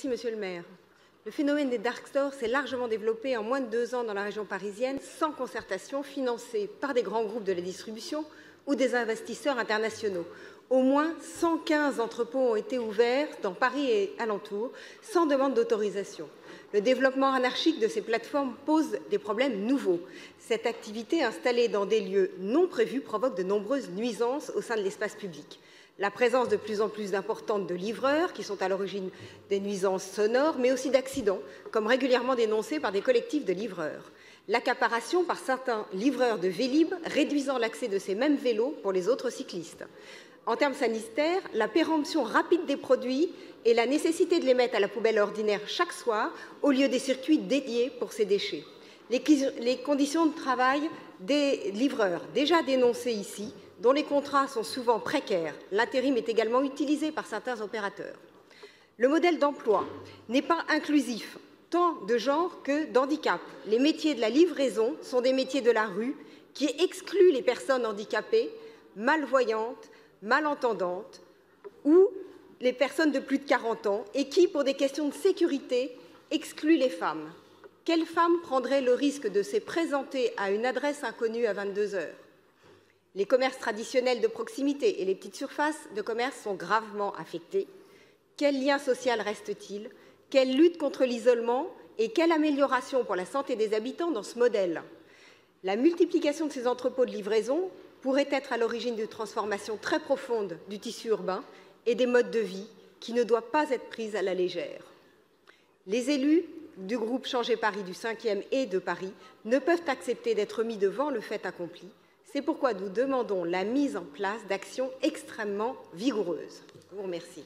Merci, Monsieur le maire. Le phénomène des dark stores s'est largement développé en moins de 2 ans dans la région parisienne, sans concertation, financé par des grands groupes de la distribution ou des investisseurs internationaux. Au moins 115 entrepôts ont été ouverts dans Paris et alentours, sans demande d'autorisation. Le développement anarchique de ces plateformes pose des problèmes nouveaux. Cette activité installée dans des lieux non prévus provoque de nombreuses nuisances au sein de l'espace public. La présence de plus en plus importante de livreurs, qui sont à l'origine des nuisances sonores, mais aussi d'accidents, comme régulièrement dénoncés par des collectifs de livreurs. L'accaparation par certains livreurs de Vélib, réduisant l'accès de ces mêmes vélos pour les autres cyclistes. En termes sanitaires, la péremption rapide des produits et la nécessité de les mettre à la poubelle ordinaire chaque soir, au lieu des circuits dédiés pour ces déchets. Les conditions de travail des livreurs, déjà dénoncées ici, dont les contrats sont souvent précaires. L'intérim est également utilisé par certains opérateurs. Le modèle d'emploi n'est pas inclusif, tant de genre que d'handicap. Les métiers de la livraison sont des métiers de la rue qui excluent les personnes handicapées, malvoyantes, malentendantes ou les personnes de plus de 40 ans et qui, pour des questions de sécurité, excluent les femmes. Quelle femme prendrait le risque de se présenter à une adresse inconnue à 22 heures? Les commerces traditionnels de proximité et les petites surfaces de commerce sont gravement affectés. Quel lien social reste-t-il? Quelle lutte contre l'isolement et quelle amélioration pour la santé des habitants dans ce modèle? La multiplication de ces entrepôts de livraison pourrait être à l'origine d'une transformation très profonde du tissu urbain et des modes de vie qui ne doivent pas être prises à la légère. Les élus du groupe Changer Paris du 5e et de Paris ne peuvent accepter d'être mis devant le fait accompli. C'est pourquoi nous demandons la mise en place d'actions extrêmement vigoureuses. Je vous remercie.